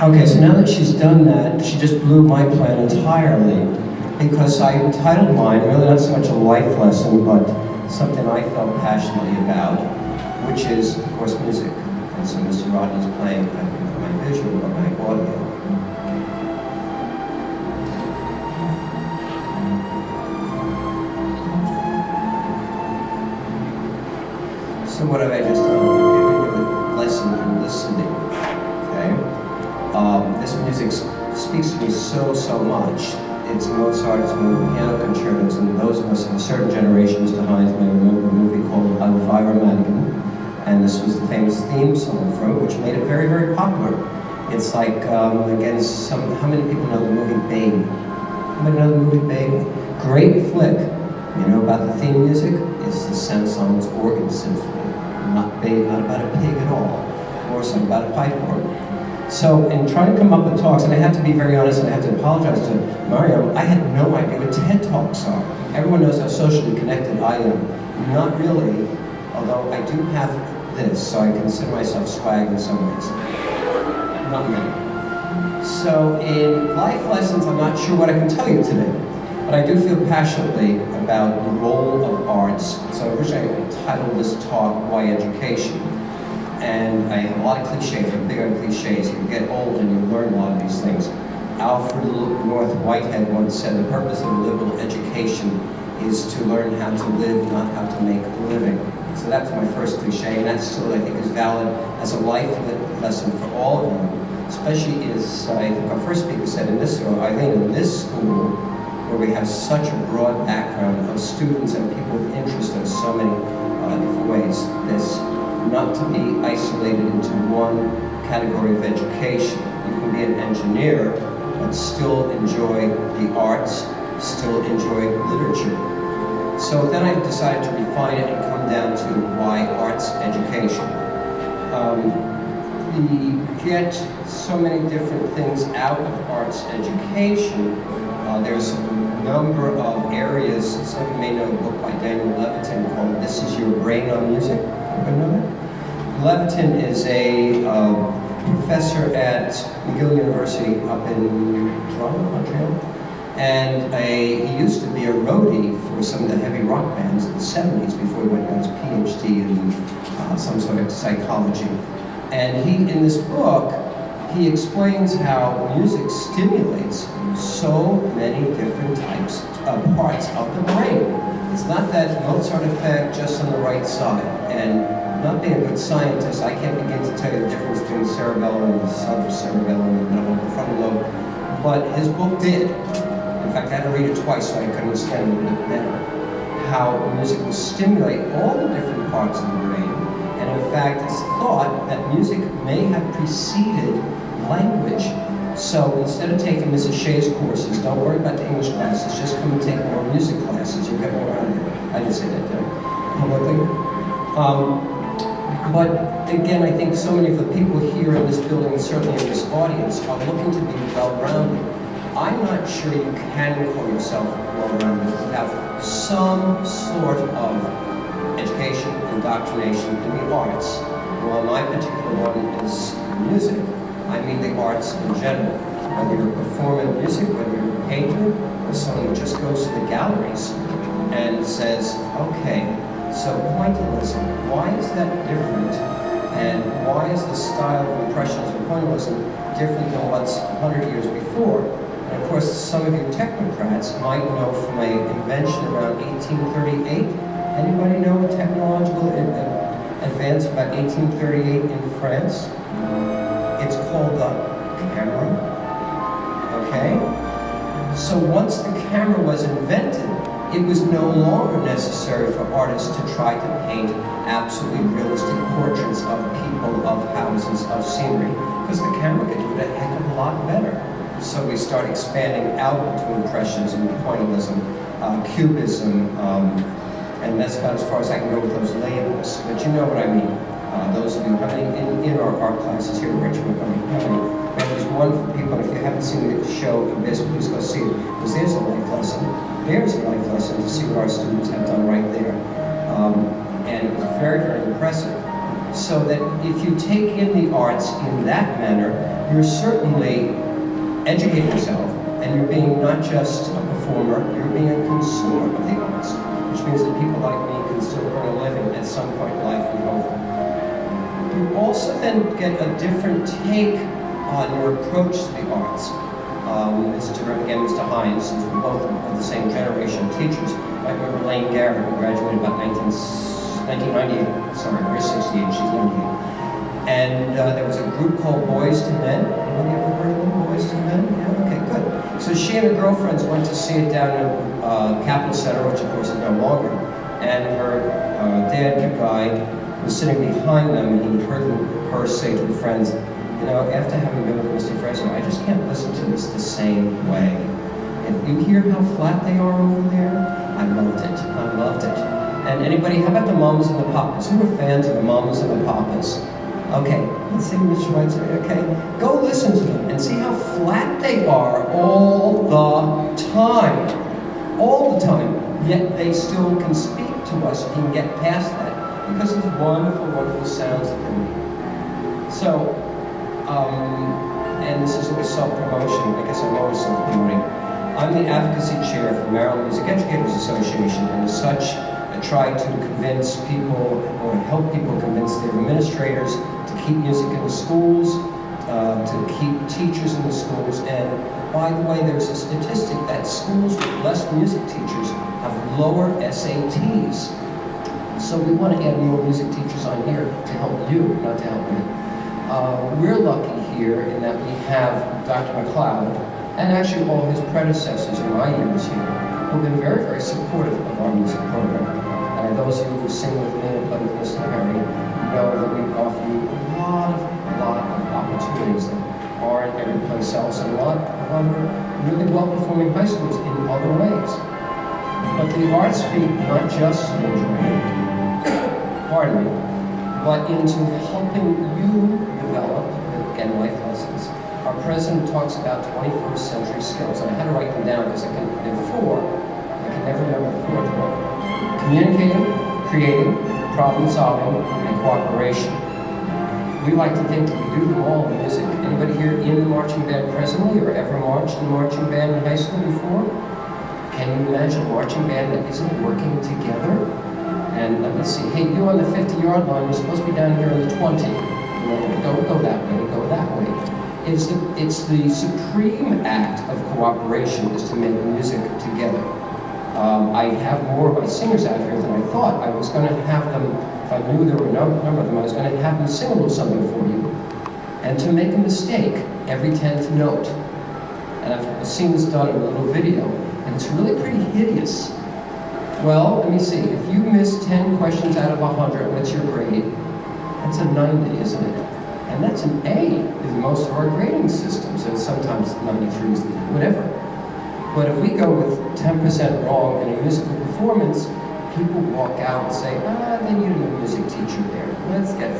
Okay, so now that she's done that, she just blew my plan entirely, because I entitled mine, really not so much a life lesson, but something I felt passionately about, which is, of course, music. And so Mr. Rodney's playing my visual or my audio. So what have I just done? I've given you a lesson in listening, okay? This music speaks to me so much. It's Mozart, it's piano concertos, and those of us of a certain generation, Mr. Hines may remember a movie called Elvira Madigan, and this was the famous theme song from it, which made it very popular. It's like, again, how many people know the movie Babe? Anybody know the movie Babe? Great flick. You know about the theme music? It's the Saint-Saëns organ symphony. Not Babe, not about a pig at all, or something about a pipe organ. So in trying to come up with talks, and I have to be very honest, and I have to apologize to Mario, I had no idea what TED Talks are. Everyone knows how socially connected I am. Not really, although I do have this, so I consider myself swag in some ways. Not many. So in life lessons, I'm not sure what I can tell you today, but I do feel passionately about the role of arts. So I wish I entitled this talk, Why Education? And I have a lot of cliches, I'm big on cliches. You get old and you learn a lot of these things. Alfred North Whitehead once said, the purpose of liberal education is to learn how to live, not how to make a living. So that's my first cliche, and that still, I think, is valid as a life lesson for all of you. Especially as, I think our first speaker said in this school, where we have such a broad background of students and people with interest in so many different ways, not to be isolated into one category of education. You can be an engineer, but still enjoy the arts, still enjoy literature. So then I decided to refine it and come down to why arts education. We get so many different things out of arts education. There's a number of areas. Some of you may know a book by Daniel Levitin called This Is Your Brain on Music. Anybody know that? Levitin is a professor at McGill University up in Toronto, Montreal. And he used to be a roadie for some of the heavy rock bands in the 70s before he went and got his PhD in some sort of psychology. And in this book, he explains how music stimulates so many different types of parts of the brain. It's not that Mozart effect just on the right side. And not being a good scientist, I can't begin to tell you the difference between cerebellum and the subcerebellum and the frontal lobe, but his book did. In fact, I had to read it twice so I could understand it a little bit better. How music will stimulate all the different parts of the brain, and in fact, it's thought that music may have preceded language. So instead of taking Mrs. Shea's courses, don't worry about the English classes, just come and take more music classes. You'll get more out of it. I didn't say that, did I? Publicly. But again, I think so many of the people here in this building, and certainly in this audience, are looking to be well-rounded. I'm not sure you can call yourself well-rounded without some sort of education, indoctrination in the arts. Well, my particular one is music. I mean the arts in general. Whether you're performing music, whether you're a painter, or someone who just goes to the galleries and says, okay, so pointillism, why is that different? And why is the style of Impressionism and pointillism different than what's 100 years before? And of course, some of you technocrats might know from an invention around 1838. Anybody know a technological advance about 1838 in France? It's called the camera. Okay? So once the camera was invented, it was no longer necessary for artists to try to paint absolutely realistic portraits of people, of houses, of scenery, because the camera could do it a heck of a lot better. So we start expanding out into Impressionism, Pointillism, Cubism, and that's about as far as I can go with those labels. But you know what I mean. Those of you, how many in our art classes here at Richmond, how many? There's one for people, if you haven't seen the show, please go see it, because there's a life lesson. There's a life lesson to see what our students have done right there. And it was very impressive. So that if you take in the arts in that manner, you're certainly educating yourself, and you're being not just a performer, you're being a consumer of the arts, which means that people like me can still earn a living at some point in life, we hope. You also then get a different take on your approach to the arts. Mr. Hines, who's both of the same generation of teachers. I remember Lane Garrett, who graduated about 1998. Sorry, we're 68, she's 98. And there was a group called Boys to Men. Anybody ever heard of them, Boys to Men? Yeah, okay, good. So she and her girlfriends went to see it down at Capitol Center, which of course is no longer. And her dad, the guy, was sitting behind them, and he heard her say to her friends, you know, after having been with Mr. Frezzo, I just can't listen to this the same way. And you hear how flat they are over there? I loved it. I loved it. And anybody, how about the Mamas and the Papas? Who are fans of the Mamas and the Papas? Okay, let's see Ms. Schweitzer, okay? Go listen to them and see how flat they are all the time. All the time. Yet they still can speak to us. We can get past that because of the wonderful, wonderful sounds that they make. So, and this is a self-promotion. I guess I'm always self-promoting. I'm the advocacy chair for the Maryland Music Educators Association, and as such, I try to convince people, or help people convince their administrators to keep music in the schools, to keep teachers in the schools. And by the way, there's a statistic that schools with less music teachers have lower SATs. So we want to add more music teachers on here to help you, not to help me. We're lucky here in that we have Dr. McLeod, and actually all his predecessors in my years here, who've been very, very supportive of our music program. And those of you who sing with me and play with Mr. Perry know that we offer you a lot of opportunities that aren't every place else, and a lot of other really well-performing high schools in other ways. But the arts speak not just to enjoyment, pardon me, but into helping you develop, again, life lessons. Our president talks about 21st century skills, and I had to write them down because there are four. I can never remember the fourth one. Communicating, creating, problem solving, and cooperation. We like to think that we do them all in music. Anybody here in the marching band presently, or ever marched in the marching band in high school before? Can you imagine a marching band that isn't working together? And let me see, hey, you on the 50-yard line, you're supposed to be down here on the 20. Don't go that way, go that way. It's the supreme act of cooperation is to make music together. I have more of my singers out here than I thought. I was going to have them, if I knew there were a number of them, I was going to have them sing a little something for you. And to make a mistake every 10th note. And I've seen this done in a little video, and it's really pretty hideous. Well, let me see, if you miss 10 questions out of 100, what's your grade? That's a 90, isn't it? And that's an A in most of our grading systems, and sometimes 93s, whatever. But if we go with 10% wrong in a musical performance, people walk out and say, they need a music teacher there. Let's get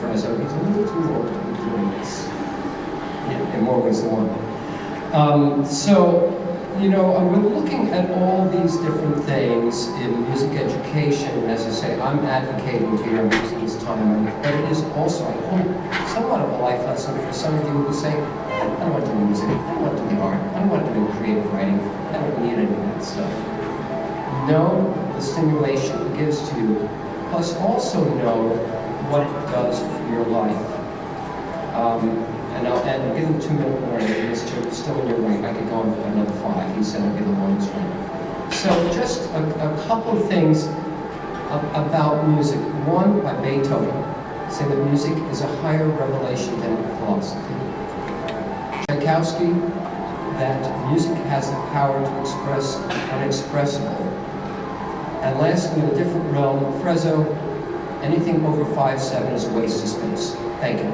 Frezzo, he's a little too old to be doing this. Yeah, in more ways than one. So, you know, we're looking at all these different things in music education, and as I say, I'm advocating here, I'm using this time, but it is also, I hope, somewhat of a life lesson for some of you who say, I don't want to do music, I don't want to do art, I don't want to do creative writing, I don't need any of that stuff. Know the stimulation it gives to you, plus also know what it does for your life. And I'll give him 2-minute warning. Mr. Still in your right, I could go on for another 5. He said I'd be the longest one. So just a couple of things about music. One, by Beethoven, say that music is a higher revelation than philosophy. Tchaikovsky, that music has the power to express the unexpressible. And lastly, in a different realm, Frezzo, anything over 5'7" is a waste of space. Thank you.